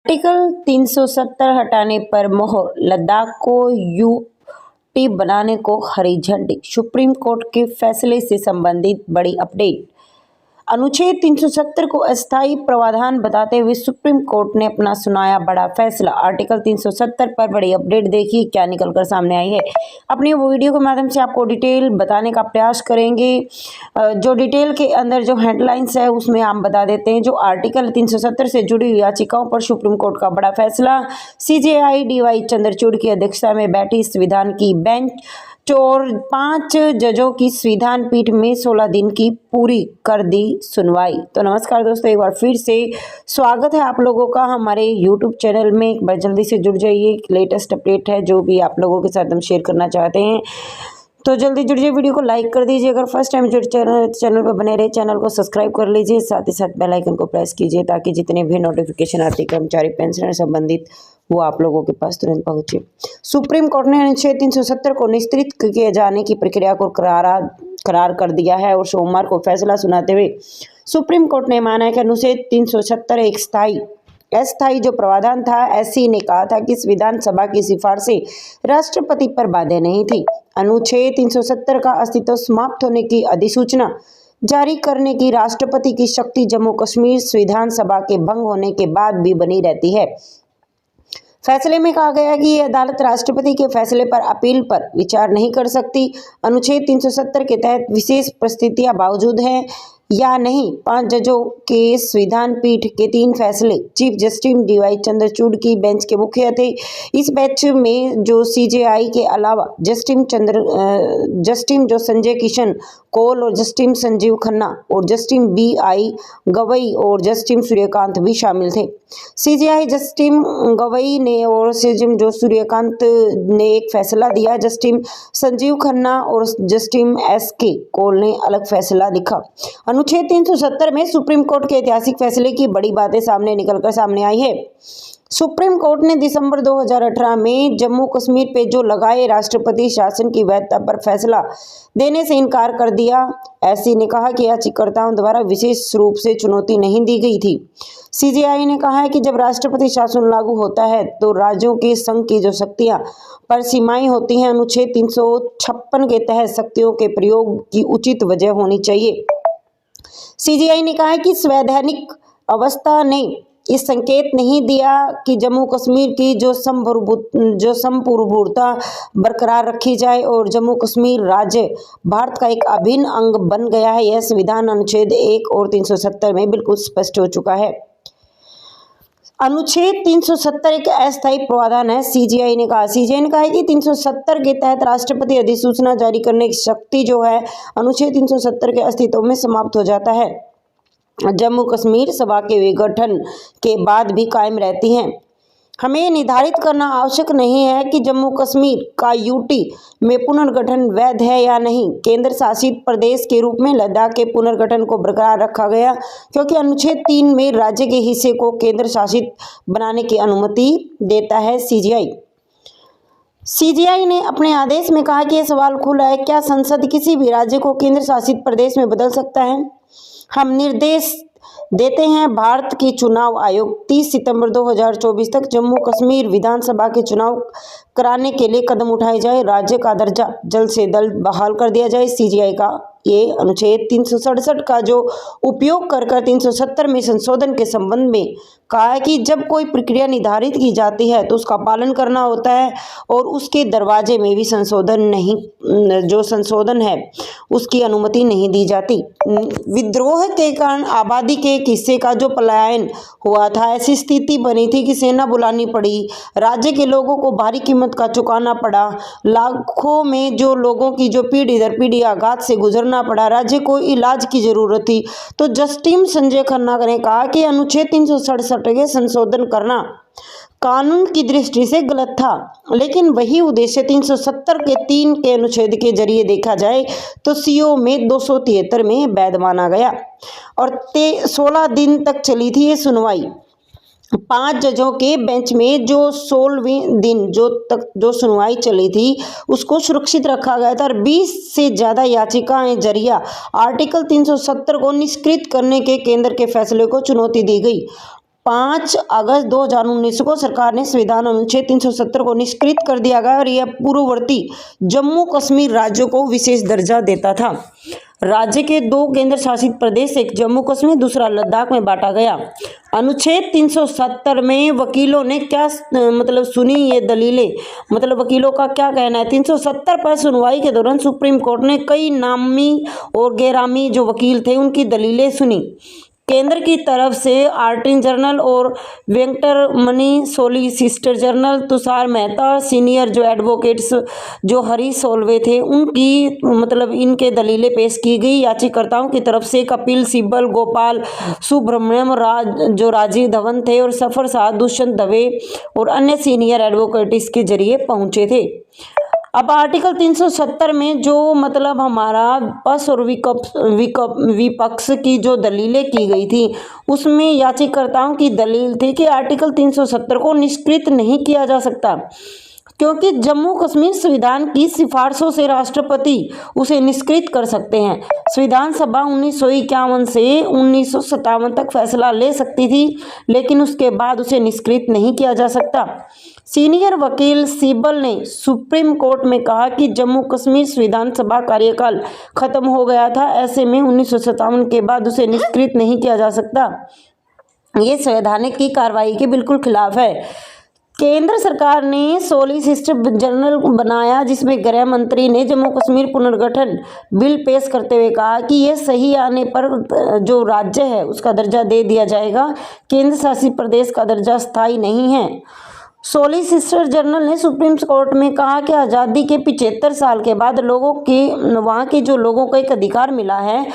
Article 370 हटाने पर मोहर, लद्दाख को यूटी बनाने को हरी झंडी। सुप्रीम कोर्ट के फैसले से संबंधित बड़ी अपडेट। अनुच्छेद 370 को अस्थायी प्रावधान बताते हुए सुप्रीम कोर्ट ने अपना सुनाया बड़ा फैसला। आर्टिकल 370 पर बड़ी अपडेट देखिए क्या निकलकर सामने आई है। अपनी वो वीडियो के माध्यम से आपको डिटेल बताने का प्रयास करेंगे। जो डिटेल के अंदर जो हेडलाइंस है उसमें हम बता देते हैं। जो आर्टिकल 370 से जुड़ी हुई याचिकाओं पर सुप्रीम कोर्ट का बड़ा फैसला। सीजेआई डीवाई चंद्रचूड़ की अध्यक्षता में बैठी संविधान की बेंच और 5 जजों की संविधान पीठ में 16 दिन की पूरी कर दी सुनवाई। तो नमस्कार दोस्तों, एक बार फिर से स्वागत है आप लोगों का हमारे यूट्यूब चैनल में। एक बार जल्दी से जुड़ जाइए, लेटेस्ट अपडेट है जो भी आप लोगों के साथ हम शेयर करना चाहते हैं तो जल्दी जुड़िए। वीडियो को लाइक कर दीजिए। अगर फर्स्ट टाइम जुड़े चैनल पर बने रहे, चैनल को सब्सक्राइब कर लीजिए। साथ ही साथ बेल आइकन को प्रेस कीजिए ताकि जितने भी नोटिफिकेशन आते हैं कर्मचारी पेंशन संबंधित वो आप लोगों के पास तुरंत पहुंचे। सुप्रीम कोर्ट ने अनुच्छेद 370 को निस्तारित किए जाने की प्रक्रिया को करार कर दिया है और सोमवार को फैसला सुनाते हुए सुप्रीम कोर्ट ने माना है कि अनुच्छेद 370 एक अस्थायी जो प्रावधान था। एससी ने कहा था कि विधानसभा की सिफारिशें राष्ट्रपति पर बाध्य नहीं थी। अनुच्छेद 370 का अस्तित्व समाप्त होने की अधिसूचना जारी करने की राष्ट्रपति की शक्ति जम्मू कश्मीर विधानसभा के भंग होने के बाद भी बनी रहती है। फैसले में कहा गया कि ये अदालत राष्ट्रपति के फैसले पर अपील पर विचार नहीं कर सकती। अनुच्छेद 370 के तहत विशेष परिस्थितियां बावजूद हैं या नहीं, 5 जजों के संविधान पीठ के 3 फैसले चीफ जस्टिस डीवाई चंद्रचूड़ की बेंच के मुख्य थे। इस बेंच में जो सीजेआई के अलावा जस्टिस जो संजय किशन कौल और जस्टिस संजीव खन्ना और जस्टिस बी.आई. गवई और जस्टिस सूर्यकांत भी शामिल थे। सीजेआई जस्टिस गवई ने और जस्टिस जो सूर्यकांत ने एक फैसला दिया। जस्टिस संजीव खन्ना और जस्टिस एस.के. कौल ने अलग फैसला लिखा। अनुच्छेद 370 में सुप्रीम कोर्ट के ऐतिहासिक फैसले की बड़ी बातें निकलकर सामने आई है। सुप्रीम कोर्ट ने दिसंबर 2018 में जम्मू कश्मीर पे जो लगाए राष्ट्रपति शासन की वैधता पर फैसला देने से इनकार कर दिया। एससी ने कहा कि याचिकाकर्ताओं द्वारा विशेष रूप से चुनौती नहीं दी गई थी। सीजेआई ने कहा है कि जब राष्ट्रपति शासन लागू होता है तो राज्यों के संघ की जो शक्तियां पर सीमाएं होती हैं। अनुच्छेद 356 के तहत शक्तियों के प्रयोग की उचित वजह होनी चाहिए। सीजेआई ने कहा है कि संवैधानिक अवस्था ने इस संकेत नहीं दिया कि जम्मू कश्मीर की जो संप्रभुता बरकरार रखी जाए और जम्मू कश्मीर राज्य भारत का एक अभिन्न अंग बन गया है। यह संविधान अनुच्छेद 1 और 370 में बिल्कुल स्पष्ट हो चुका है। अनुच्छेद 370 एक अस्थायी प्रावधान है। सीजेआई ने कहा है कि 370 के तहत राष्ट्रपति अधिसूचना जारी करने की शक्ति जो है अनुच्छेद 370 के अस्तित्व में समाप्त हो जाता है। जम्मू कश्मीर सभा के विघटन के बाद भी कायम रहती हैं। हमें निर्धारित करना आवश्यक नहीं है कि जम्मू कश्मीर का यूटी में पुनर्गठन वैध है या नहीं। केंद्र शासित प्रदेश के रूप में लद्दाख के पुनर्गठन को बरकरार रखा गया क्योंकि अनुच्छेद 3 में राज्य के हिस्से को केंद्र शासित बनाने की अनुमति देता है। सीजेआई ने अपने आदेश में कहा कि यह सवाल खुला है, क्या संसद किसी भी राज्य को केंद्र शासित प्रदेश में बदल सकता है। हम निर्देश देते हैं भारत के चुनाव आयोग 30 सितंबर 2024 तक जम्मू कश्मीर विधानसभा के चुनाव कराने के लिए कदम उठाए जाए। राज्य का दर्जा जल्द से जल्द बहाल कर दिया जाए। सीजेआई का ये अनुच्छेद 367 का जो उपयोग कर 370 में संशोधन के संबंध में कहा है कि जब कोई प्रक्रिया निर्धारित की जाती है तो उसका पालन करना होता है और उसके दरवाजे में भी संशोधन है उसकी अनुमति नहीं दी जाती। विद्रोह के कारण आबादी के एक हिस्से का जो पलायन हुआ था, ऐसी स्थिति बनी थी कि सेना बुलानी पड़ी, राज्य के लोगों को भारी कीमत का चुकाना पड़ा, लाखों में जो लोगों की जो पीढ़ी दर पीढ़ी आघात से गुजरना पड़ा, राज्य को इलाज की जरूरत थी। तो जस्टिस संजय खन्ना ने कहा कि अनुच्छेद 367 के संशोधन करना कानून की दृष्टि से गलत था, लेकिन वही उद्देश्य 370 के 3 के अनुच्छेद के जरिए देखा जाए तो सीओ में 273 में वैध माना गया और 16 दिन तक चली थी ये सुनवाई। 5 जजों के बेंच में जो 16वें दिन जो सुनवाई चली थी उसको सुरक्षित रखा गया था और 20 से ज़्यादा याचिकाएं जरिया आर्टिकल 370 को निष्कृत करने के केंद्र के फैसले को चुनौती दी गई। 5 अगस्त 2019 को सरकार ने संविधान अनुच्छेद 370 को निष्कृत कर दिया गया और यह पूर्ववर्ती जम्मू कश्मीर राज्यों को विशेष दर्जा देता था। राज्य के 2 केंद्र शासित प्रदेश, एक जम्मू कश्मीर, दूसरा लद्दाख में बांटा गया। अनुच्छेद 370 में वकीलों ने क्या सुनी ये दलीलें, वकीलों का क्या कहना है। 370 पर सुनवाई के दौरान सुप्रीम कोर्ट ने कई नामी और गैरामी जो वकील थे उनकी दलीलें सुनी। केंद्र की तरफ से अटॉर्नी जनरल और Venkataramani solicitor general, Tushar Mehta, senior जो एडवोकेट्स जो हरीश साल्वे थे, उनकी इनके दलीलें पेश की गई। याचिकाकर्ताओं की तरफ से कपिल सिब्बल, गोपाल सुब्रमण्यम, राजीव धवन थे और सफर साथ दुष्यंत दवे और अन्य सीनियर एडवोकेट्स के जरिए पहुंचे थे। अब आर्टिकल 370 में जो हमारा पक्ष और विपक्ष की जो दलीलें की गई थी, उसमें याचिकाकर्ताओं की दलील थी कि आर्टिकल 370 को निष्कृत नहीं किया जा सकता, क्योंकि जम्मू कश्मीर संविधान की सिफारिशों से राष्ट्रपति उसे निष्कृत कर सकते हैं। संविधान सभा 1951 से 1957 तक फैसला ले सकती थी, लेकिन उसके बाद उसे निष्कृत नहीं किया जा सकता। सीनियर वकील सिब्बल ने सुप्रीम कोर्ट में कहा कि जम्मू कश्मीर संविधान सभा कार्यकाल खत्म हो गया था, ऐसे में 1957 के बाद उसे निष्कृत नहीं किया जा सकता। ये संवैधानिक की कार्रवाई के बिल्कुल खिलाफ है। केंद्र सरकार ने सॉलिसिटर जनरल बनाया, जिसमें गृह मंत्री ने जम्मू कश्मीर पुनर्गठन बिल पेश करते हुए कहा कि यह सही आने पर जो राज्य है उसका दर्जा दे दिया जाएगा, केंद्र शासित प्रदेश का दर्जा स्थायी नहीं है। सॉलिसिटर जनरल ने सुप्रीम कोर्ट में कहा कि आज़ादी के 75 साल के बाद वहाँ के जो लोगों को एक अधिकार मिला है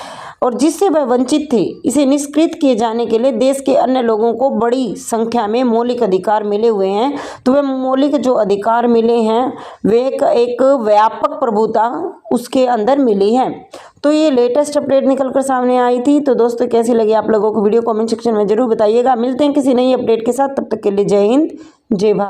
और जिससे वह वंचित थे, इसे निष्कृत किए जाने के लिए देश के अन्य लोगों को बड़ी संख्या में मौलिक अधिकार मिले हुए हैं। तो वे मौलिक जो अधिकार मिले हैं वे एक व्यापक प्रभुता उसके अंदर मिली है। तो ये लेटेस्ट अपडेट निकलकर सामने आई थी। तो दोस्तों, कैसी लगी आप लोगों को वीडियो, कमेंट सेक्शन में जरूर बताइएगा। मिलते हैं किसी नई अपडेट के साथ, तब तक के लिए जय हिंद, जय भारत।